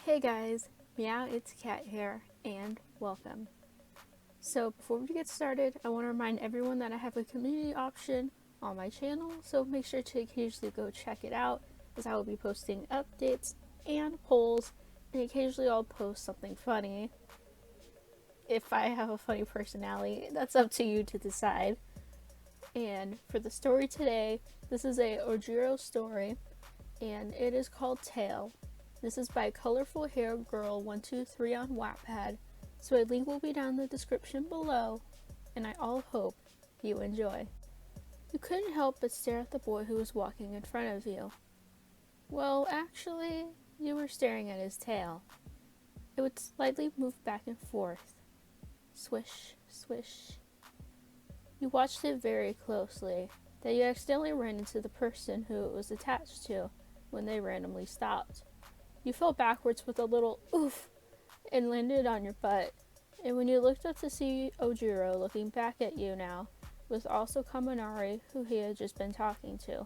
Hey guys, Meow, it's Cat here, and welcome. So before we get started, I want to remind everyone that I have a community option on my channel, so make sure to occasionally go check it out, as I will be posting updates and polls, and occasionally I'll post something funny. If I have a funny personality, that's up to you to decide. And for the story today, this is a Ojiro story, and it is called Tail. This is by Colorful Hair Girl 123 on Wattpad, so a link will be down in the description below, and I all hope you enjoy. You couldn't help but stare at the boy who was walking in front of you. Well, actually, you were staring at his tail. It would slightly move back and forth. Swish, swish. You watched it very closely, that you accidentally ran into the person who it was attached to when they randomly stopped. You fell backwards with a little oof and landed on your butt, and when you looked up to see Ojiro looking back at you now, was also Kaminari, who he had just been talking to.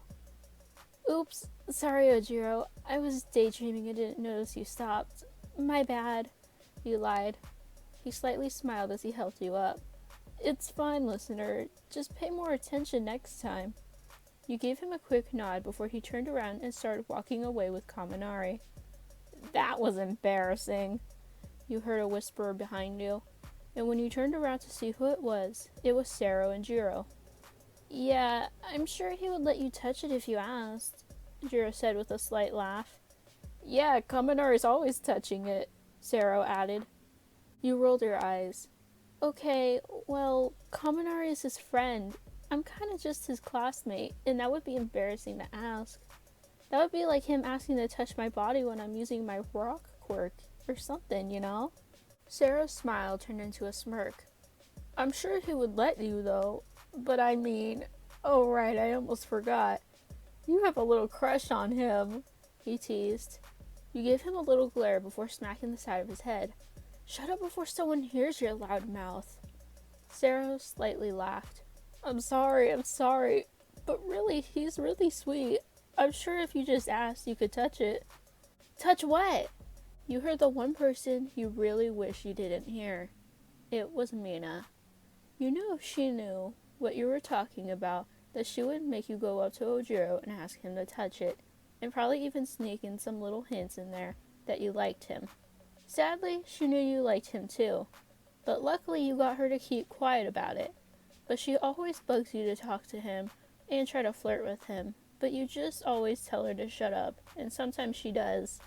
Oops, sorry Ojiro, I was daydreaming and didn't notice you stopped. My bad, you lied. He slightly smiled as he helped you up. It's fine, listener, just pay more attention next time. You gave him a quick nod before he turned around and started walking away with Kaminari. That was embarrassing, you heard a whisper behind you, and when you turned around to see who it was Mashirao Ojiro. Yeah, I'm sure he would let you touch it if you asked, Ojiro said with a slight laugh. Yeah, Kaminari's always touching it, Saro added. You rolled your eyes. Okay, well, Kaminari is his friend. I'm kinda just his classmate, and that would be embarrassing to ask. That would be like him asking to touch my body when I'm using my rock quirk or something, you know? Sarah's smile turned into a smirk. I'm sure he would let you, though. But I mean, oh right, I almost forgot. You have a little crush on him, he teased. You gave him a little glare before smacking the side of his head. Shut up before someone hears your loud mouth. Sarah slightly laughed. I'm sorry, but really, he's really sweet. I'm sure if you just asked, you could touch it. Touch what? You heard the one person you really wish you didn't hear. It was Mina. You knew if she knew what you were talking about, that she would make you go up to Ojiro and ask him to touch it, and probably even sneak in some little hints in there that you liked him. Sadly, she knew you liked him too, but luckily you got her to keep quiet about it. But she always bugs you to talk to him and try to flirt with him. But you just always tell her to shut up, and sometimes she does.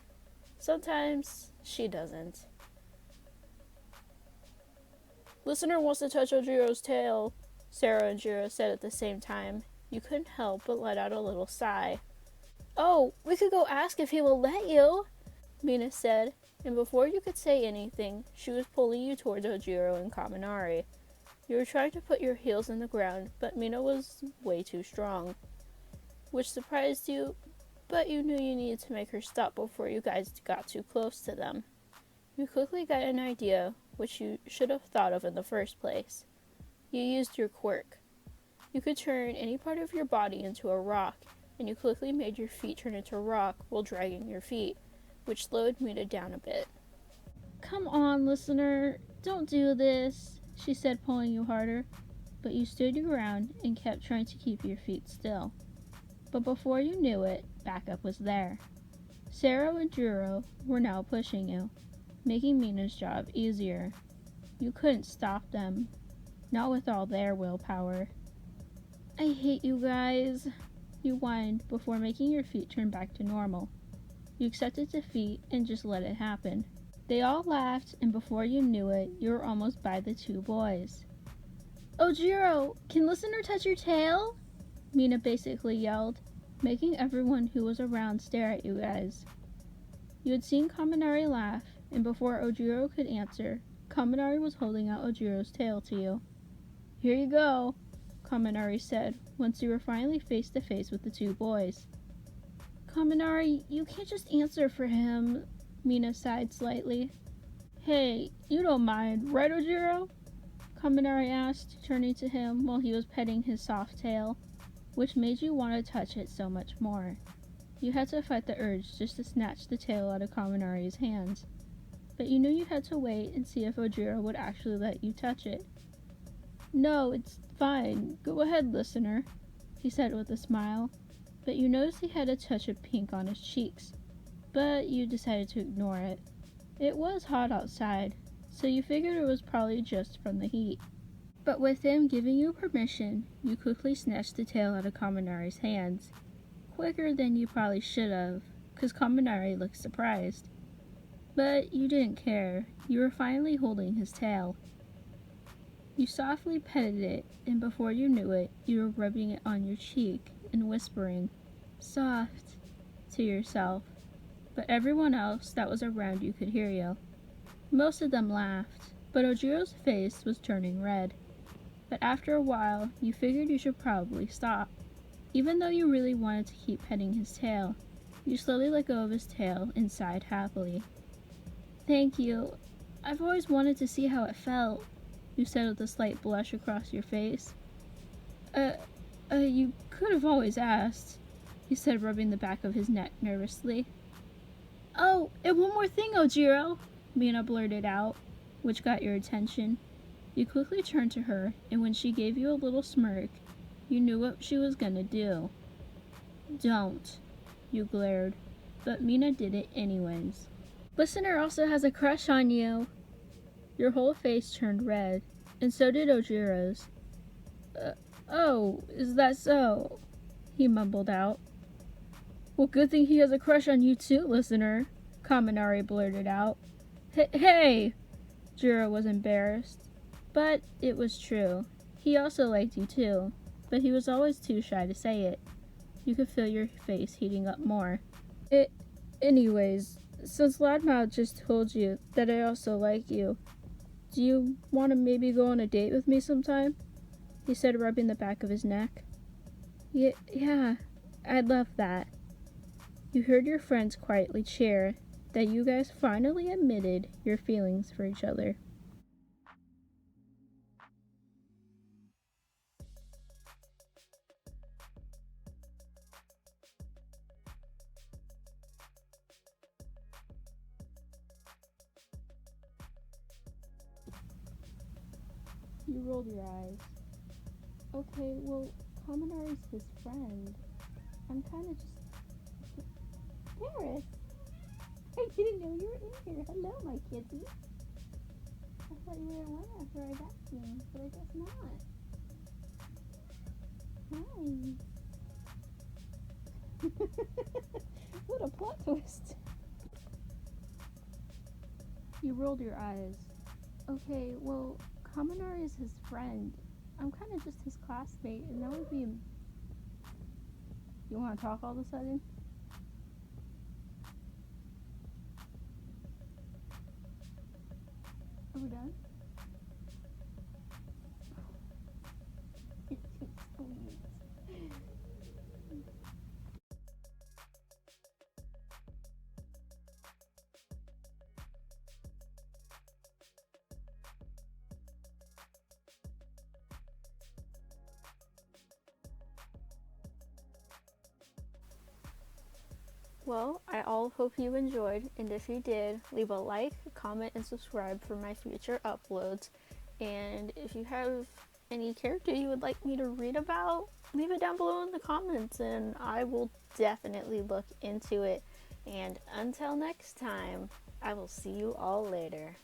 Sometimes she doesn't. Listener wants to touch Ojiro's tail, Sarah and Ojiro said at the same time. You couldn't help but let out a little sigh. Oh, we could go ask if he will let you, Mina said, and before you could say anything, she was pulling you towards Ojiro and Kaminari. You were trying to put your heels in the ground, but Mina was way too strong. Which surprised you, but you knew you needed to make her stop before you guys got too close to them. You quickly got an idea, which you should have thought of in the first place. You used your quirk. You could turn any part of your body into a rock, and you quickly made your feet turn into a rock while dragging your feet, which slowed Mina down a bit. Come on, listener, don't do this, she said, pulling you harder, but you stood your ground and kept trying to keep your feet still. But before you knew it, backup was there. Sarah and Ojiro were now pushing you, making Mina's job easier. You couldn't stop them, not with all their willpower. I hate you guys, you whined before making your feet turn back to normal. You accepted defeat and just let it happen. They all laughed, and before you knew it, you were almost by the two boys. Ojiro, can listener touch your tail? Mina basically yelled, making everyone who was around stare at you guys. You had seen Kaminari laugh, and before Ojiro could answer, Kaminari was holding out Ojiro's tail to you. Here you go, Kaminari said, once you were finally face to face with the two boys. Kaminari, you can't just answer for him, Mina sighed slightly. Hey, you don't mind, right Ojiro? Kaminari asked, turning to him while he was petting his soft tail, which made you want to touch it so much more. You had to fight the urge just to snatch the tail out of Kaminari's hands. But you knew you had to wait and see if Ojiro would actually let you touch it. No, it's fine. Go ahead, listener, he said with a smile. But you noticed he had a touch of pink on his cheeks. But you decided to ignore it. It was hot outside, so you figured it was probably just from the heat. But with him giving you permission, you quickly snatched the tail out of Kaminari's hands. Quicker than you probably should have, because Kaminari looked surprised. But you didn't care. You were finally holding his tail. You softly petted it, and before you knew it, you were rubbing it on your cheek and whispering, "Soft," to yourself. But everyone else that was around you could hear you. Most of them laughed, but Ojiro's face was turning red. But after a while, you figured you should probably stop. Even though you really wanted to keep petting his tail, you slowly let go of his tail and sighed happily. "Thank you. I've always wanted to see how it felt," you said with a slight blush across your face. You could have always asked," he said, rubbing the back of his neck nervously. "Oh, and one more thing, Ojiro," Mina blurted out, which got your attention. You quickly turned to her, and when she gave you a little smirk, you knew what she was gonna do. "Don't," you glared, but Mina did it anyways. "Listener also has a crush on you." Your whole face turned red, and so did Ojiro's. Oh, is that so?" he mumbled out. "Well, good thing he has a crush on you too, listener," Kaminari blurted out. Hey! Jiro was embarrassed. But it was true. He also liked you too, but he was always too shy to say it. You could feel your face heating up more. Anyways, since Loudmouth just told you that I also like you, do you want to maybe go on a date with me sometime?" he said, rubbing the back of his neck. Yeah, I'd love that." You heard your friends quietly cheer that you guys finally admitted your feelings for each other. You rolled your eyes. Okay, well, Kaminari's his friend. I'm kinda just... Paris! I didn't know you were in here. Hello, my kitty. I thought you were one after I got you, but I guess not. Hi. What a plot twist. You rolled your eyes. Okay, well, Kaminari is his friend. I'm kind of just his classmate, and that would be... You want to talk all of a sudden? Are we done? You're too sweet. Well, I all hope you enjoyed, and if you did, leave a like, comment, and subscribe for my future uploads. And if you have any character you would like me to read about, leave it down below in the comments, and I will definitely look into it. And until next time, I will see you all later.